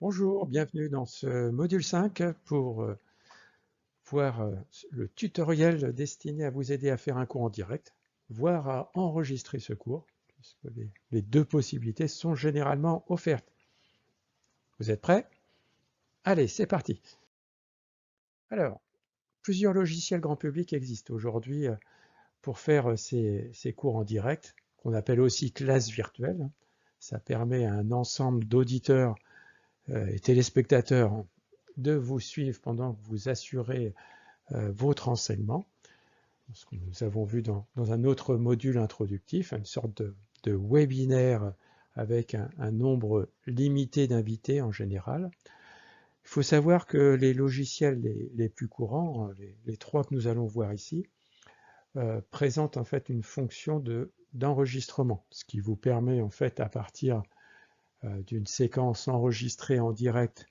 Bonjour, bienvenue dans ce module 5 pour voir le tutoriel destiné à vous aider à faire un cours en direct, voire à enregistrer ce cours, puisque les deux possibilités sont généralement offertes. Vous êtes prêts? Allez, c'est parti. Alors, plusieurs logiciels grand public existent aujourd'hui pour faire ces cours en direct, qu'on appelle aussi classe virtuelle. Ça permet à un ensemble d'auditeurs et téléspectateurs de vous suivre pendant que vous assurez votre enseignement, ce que nous avons vu dans un autre module introductif, une sorte de webinaire avec un nombre limité d'invités en général. Il faut savoir que les logiciels les plus courants, les trois que nous allons voir ici, présentent en fait une fonction d'enregistrement, ce qui vous permet en fait à partir d'une séquence enregistrée en direct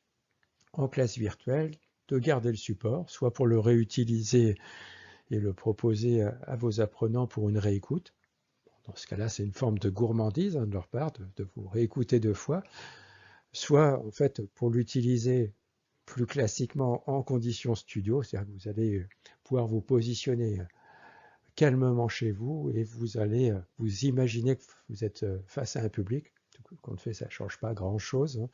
en classe virtuelle de garder le support, soit pour le réutiliser et le proposer à vos apprenants pour une réécoute. Dans ce cas-là, c'est une forme de gourmandise de leur part de vous réécouter deux fois, soit en fait pour l'utiliser plus classiquement en conditions studio, c'est-à-dire que vous allez pouvoir vous positionner calmement chez vous et vous allez vous imaginer que vous êtes face à un public. Tout compte fait, ça ne change pas grand-chose,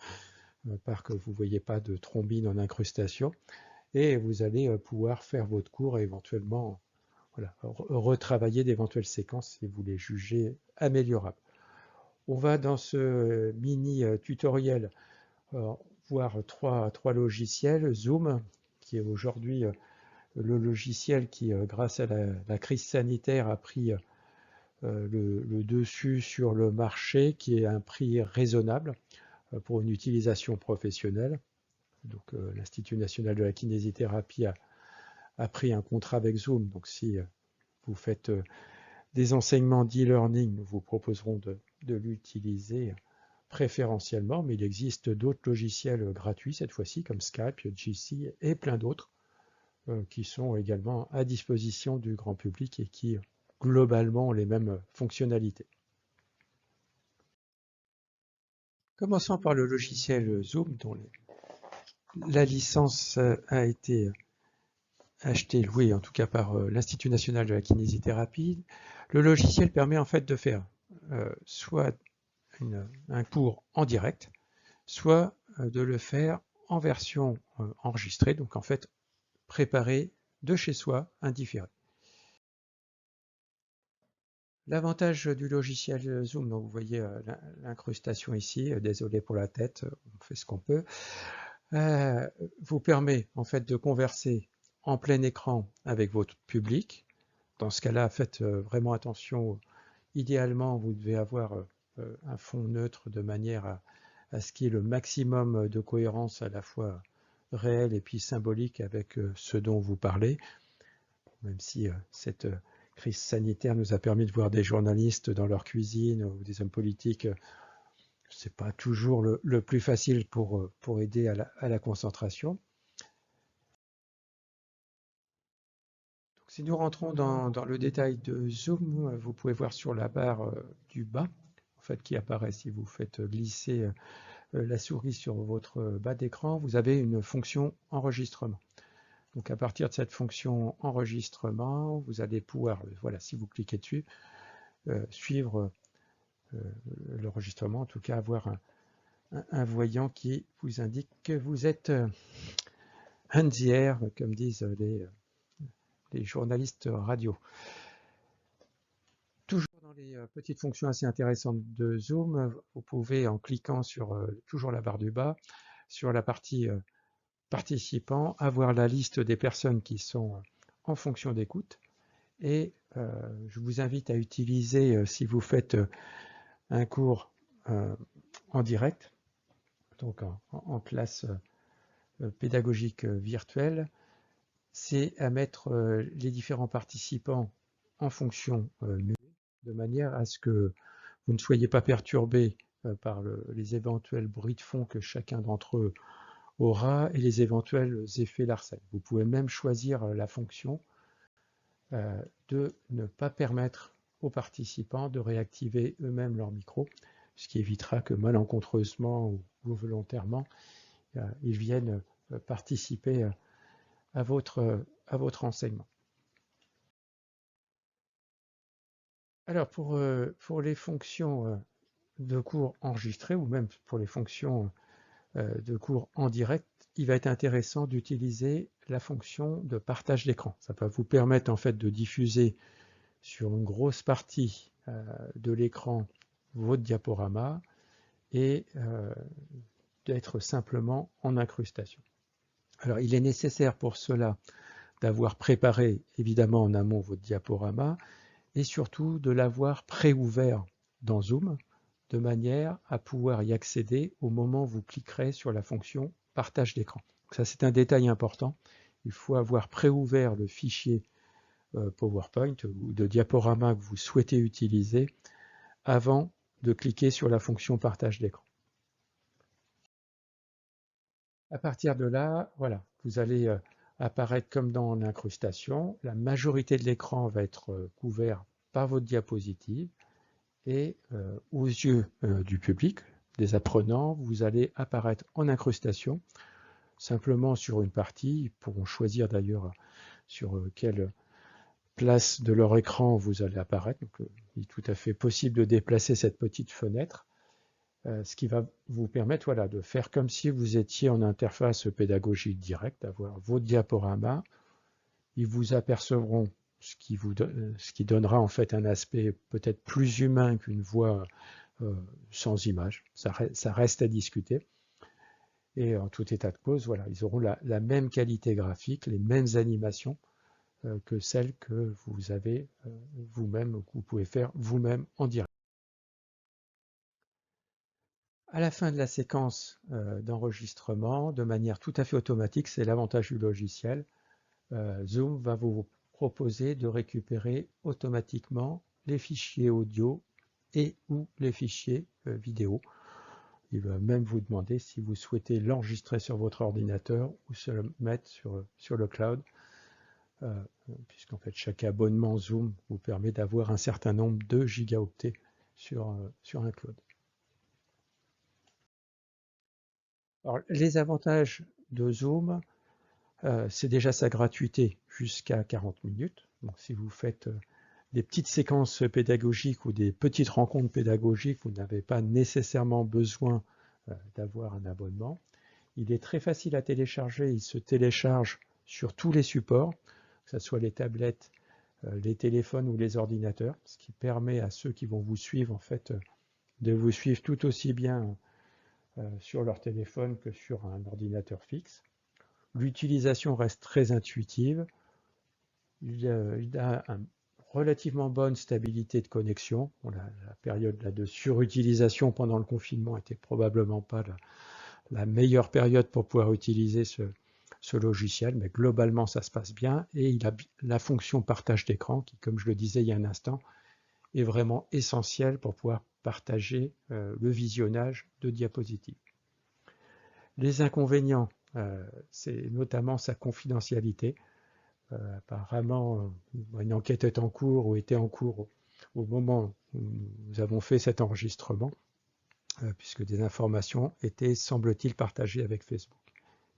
à part que vous ne voyez pas de thrombine en incrustation, et vous allez pouvoir faire votre cours et éventuellement voilà, retravailler d'éventuelles séquences si vous les jugez améliorables. On va dans ce mini tutoriel voir trois logiciels. Zoom, qui est aujourd'hui le logiciel qui, grâce à la crise sanitaire, a pris le dessus sur le marché, qui est à un prix raisonnable pour une utilisation professionnelle. Donc, l'Institut national de la kinésithérapie a pris un contrat avec Zoom. Donc, si vous faites des enseignements d'e-learning, nous vous proposerons de l'utiliser préférentiellement, mais il existe d'autres logiciels gratuits cette fois-ci, comme Skype, Jitsi et plein d'autres, qui sont également à disposition du grand public et qui globalement ont les mêmes fonctionnalités. Commençons par le logiciel Zoom, dont la licence a été achetée, louée en tout cas par l'Institut national de la kinésithérapie. Le logiciel permet en fait de faire soit un cours en direct, soit de le faire en version enregistrée, donc en fait préparé de chez soi, indifféré. L'avantage du logiciel Zoom, donc vous voyez l'incrustation ici, désolé pour la tête, on fait ce qu'on peut, vous permet en fait de converser en plein écran avec votre public. Dans ce cas-là, faites vraiment attention. Idéalement, vous devez avoir un fond neutre de manière à ce qu'il y ait le maximum de cohérence à la fois réelle et puis symbolique avec ce dont vous parlez, même si cette crise sanitaire nous a permis de voir des journalistes dans leur cuisine ou des hommes politiques. C'est pas toujours le plus facile pour aider à la concentration. Donc, si nous rentrons dans le détail de Zoom, vous pouvez voir sur la barre du bas, en fait, qui apparaît si vous faites glisser la souris sur votre bas d'écran, vous avez une fonction enregistrement. Donc à partir de cette fonction enregistrement, vous allez pouvoir, voilà, si vous cliquez dessus, suivre l'enregistrement, en tout cas avoir un voyant qui vous indique que vous êtes on the air, comme disent les journalistes radio. Toujours dans les petites fonctions assez intéressantes de Zoom, vous pouvez, en cliquant sur toujours la barre du bas, sur la partie participants, avoir la liste des personnes qui sont en fonction d'écoute. Et je vous invite à utiliser, si vous faites un cours en direct, donc en classe pédagogique virtuelle, c'est à mettre les différents participants en fonction muette, de manière à ce que vous ne soyez pas perturbé par les éventuels bruits de fond que chacun d'entre eux aura et les éventuels effets Larsen. Vous pouvez même choisir la fonction de ne pas permettre aux participants de réactiver eux-mêmes leur micro, ce qui évitera que malencontreusement ou volontairement, ils viennent participer à votre enseignement. Alors pour les fonctions de cours enregistrés ou même pour les fonctions de cours en direct, il va être intéressant d'utiliser la fonction de partage d'écran. Ça va vous permettre en fait de diffuser sur une grosse partie de l'écran votre diaporama et d'être simplement en incrustation. Alors il est nécessaire pour cela d'avoir préparé évidemment en amont votre diaporama et surtout de l'avoir préouvert dans Zoom de manière à pouvoir y accéder au moment où vous cliquerez sur la fonction partage d'écran. Ça c'est un détail important. Il faut avoir préouvert le fichier PowerPoint ou de diaporama que vous souhaitez utiliser avant de cliquer sur la fonction partage d'écran. À partir de là, voilà, vous allez apparaître comme dans l'incrustation. La majorité de l'écran va être couvert par votre diapositive et aux yeux du public, des apprenants, vous allez apparaître en incrustation, simplement sur une partie. Ils pourront choisir d'ailleurs sur quelle place de leur écran vous allez apparaître. Donc, il est tout à fait possible de déplacer cette petite fenêtre, ce qui va vous permettre voilà, de faire comme si vous étiez en interface pédagogique directe, d'avoir vos diaporamas. Ils vous apercevront ce qui donnera en fait un aspect peut-être plus humain qu'une voix sans image. Ça reste à discuter. Et en tout état de cause, voilà, ils auront la même qualité graphique, les mêmes animations que celles que vous avez vous-même, que vous pouvez faire vous-même en direct. À la fin de la séquence d'enregistrement, de manière tout à fait automatique, c'est l'avantage du logiciel, Zoom va vous proposer de récupérer automatiquement les fichiers audio et ou les fichiers vidéo. Il va même vous demander si vous souhaitez l'enregistrer sur votre ordinateur ou se le mettre sur le cloud, puisqu'en fait chaque abonnement Zoom vous permet d'avoir un certain nombre de gigaoctets sur un cloud. Alors, les avantages de Zoom, c'est déjà sa gratuité jusqu'à 40 minutes. Donc, si vous faites des petites séquences pédagogiques ou des petites rencontres pédagogiques, vous n'avez pas nécessairement besoin d'avoir un abonnement. Il est très facile à télécharger, il se télécharge sur tous les supports, que ce soit les tablettes, les téléphones ou les ordinateurs, ce qui permet à ceux qui vont vous suivre en fait de vous suivre tout aussi bien sur leur téléphone que sur un ordinateur fixe. L'utilisation reste très intuitive. Il a une relativement bonne stabilité de connexion. Bon, la période là, de surutilisation pendant le confinement n'était probablement pas la meilleure période pour pouvoir utiliser ce logiciel, mais globalement ça se passe bien et il a la fonction partage d'écran qui, comme je le disais il y a un instant, est vraiment essentielle pour pouvoir partager le visionnage de diapositives. Les inconvénients, c'est notamment sa confidentialité. Apparemment, une enquête est en cours ou était en cours au moment où nous avons fait cet enregistrement, puisque des informations étaient, semble-t-il, partagées avec Facebook.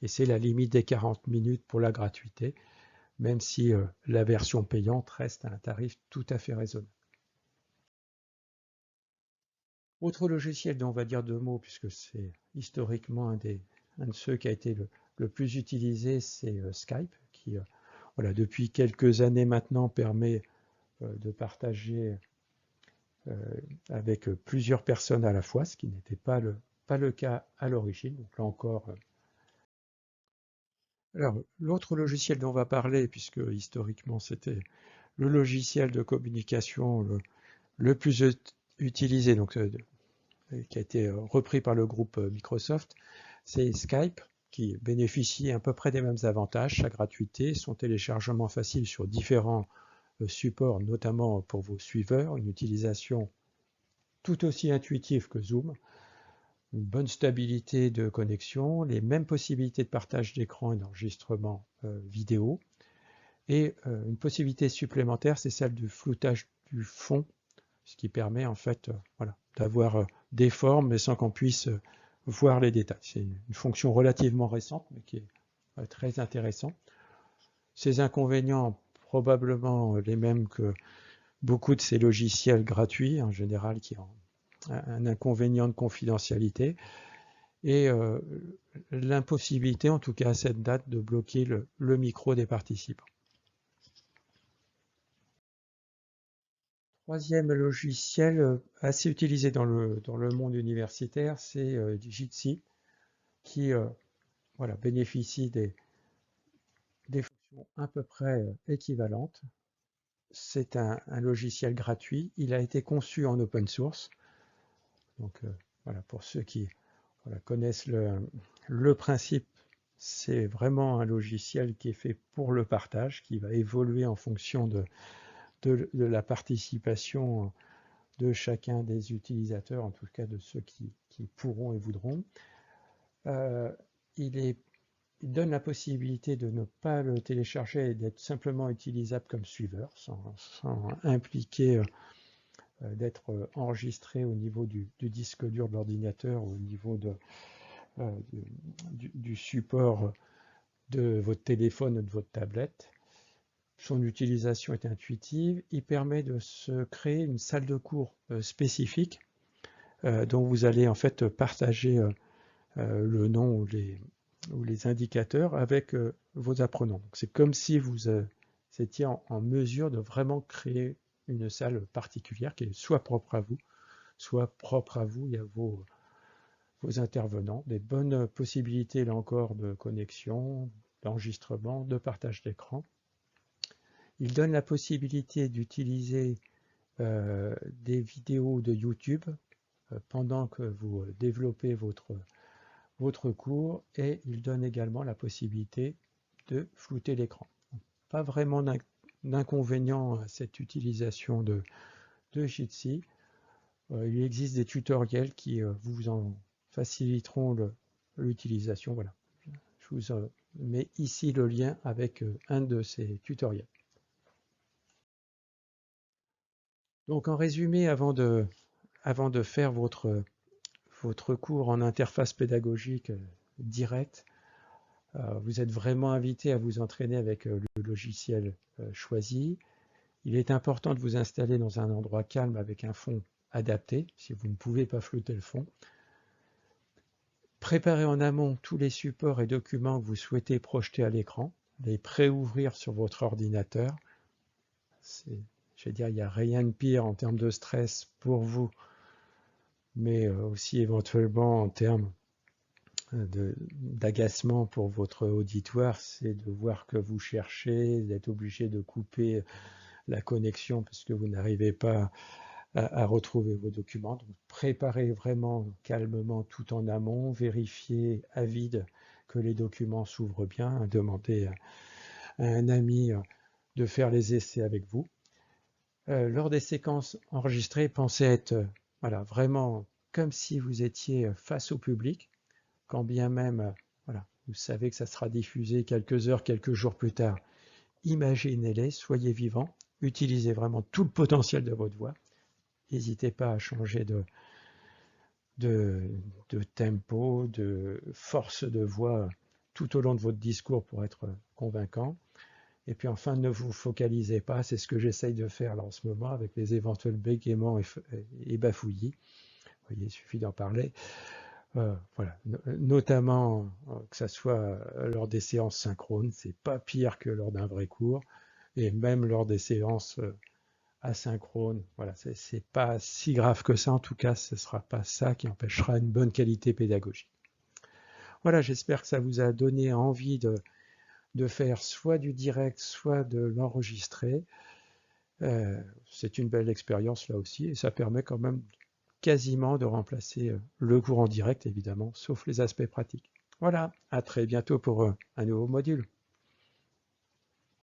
Et c'est la limite des 40 minutes pour la gratuité, même si la version payante reste à un tarif tout à fait raisonnable. Autre logiciel dont on va dire deux mots, puisque c'est historiquement un de ceux qui a été le plus utilisé, c'est Skype, qui voilà, depuis quelques années maintenant permet de partager avec plusieurs personnes à la fois, ce qui n'était pas le cas à l'origine. Donc là encore. Alors, l'autre logiciel dont on va parler, puisque historiquement c'était le logiciel de communication le plus utilisé, donc qui a été repris par le groupe Microsoft, c'est Skype, qui bénéficie à peu près des mêmes avantages, sa gratuité, son téléchargement facile sur différents supports, notamment pour vos suiveurs, une utilisation tout aussi intuitive que Zoom, une bonne stabilité de connexion, les mêmes possibilités de partage d'écran et d'enregistrement vidéo, et une possibilité supplémentaire, c'est celle du floutage du fond, ce qui permet en fait voilà, d'avoir des formes, mais sans qu'on puisse voir les détails. C'est une fonction relativement récente, mais qui est très intéressante. Ces inconvénients, probablement les mêmes que beaucoup de ces logiciels gratuits, en général, qui ont un inconvénient de confidentialité, et l'impossibilité, en tout cas à cette date, de bloquer le micro des participants. Troisième logiciel assez utilisé dans le monde universitaire, c'est Jitsi, qui voilà, bénéficie des fonctions à peu près équivalentes. C'est un logiciel gratuit. Il a été conçu en open source. Donc voilà, pour ceux qui connaissent le principe, c'est vraiment un logiciel qui est fait pour le partage, qui va évoluer en fonction de la participation de chacun des utilisateurs, en tout cas de ceux qui pourront et voudront. Il donne la possibilité de ne pas le télécharger et d'être simplement utilisable comme suiveur, sans impliquer d'être enregistré au niveau du disque dur de l'ordinateur, au niveau du support de votre téléphone ou de votre tablette. Son utilisation est intuitive. Il permet de se créer une salle de cours spécifique dont vous allez en fait partager le nom ou les indicateurs avec vos apprenants. C'est comme si vous étiez en mesure de vraiment créer une salle particulière qui est soit propre à vous, soit propre à vous et à vos intervenants. Des bonnes possibilités, là encore, de connexion, d'enregistrement, de partage d'écran. Il donne la possibilité d'utiliser des vidéos de YouTube pendant que vous développez votre cours, et il donne également la possibilité de flouter l'écran. Pas vraiment d'inconvénient à cette utilisation de Jitsi. Il existe des tutoriels qui vous en faciliteront l'utilisation. Voilà. Je vous mets ici le lien avec un de ces tutoriels. Donc en résumé, avant de faire votre cours en interface pédagogique directe, vous êtes vraiment invité à vous entraîner avec le logiciel choisi. Il est important de vous installer dans un endroit calme avec un fond adapté, si vous ne pouvez pas flouter le fond. Préparez en amont tous les supports et documents que vous souhaitez projeter à l'écran, les pré-ouvrir sur votre ordinateur. Je veux dire, il n'y a rien de pire en termes de stress pour vous, mais aussi éventuellement en termes d'agacement pour votre auditoire, c'est de voir que vous cherchez, d'être obligé de couper la connexion parce que vous n'arrivez pas à retrouver vos documents. Donc, préparez vraiment calmement tout en amont, vérifiez à vide que les documents s'ouvrent bien, demandez à un ami de faire les essais avec vous. Lors des séquences enregistrées, pensez à être voilà, vraiment comme si vous étiez face au public, quand bien même voilà, vous savez que ça sera diffusé quelques heures, quelques jours plus tard. Imaginez-les, soyez vivants, utilisez vraiment tout le potentiel de votre voix. N'hésitez pas à changer de tempo, de force de voix tout au long de votre discours pour être convaincant. Et puis enfin, ne vous focalisez pas, c'est ce que j'essaye de faire là en ce moment avec les éventuels bégaiements et bafouillis. Vous voyez, il suffit d'en parler. Voilà, notamment que ça soit lors des séances synchrones, c'est pas pire que lors d'un vrai cours, et même lors des séances asynchrone. Voilà, c'est pas si grave que ça. En tout cas, ce ne sera pas ça qui empêchera une bonne qualité pédagogique. Voilà, j'espère que ça vous a donné envie de faire soit du direct, soit de l'enregistrer. C'est une belle expérience là aussi, et ça permet quand même quasiment de remplacer le cours en direct, évidemment, sauf les aspects pratiques. Voilà, à très bientôt pour un nouveau module.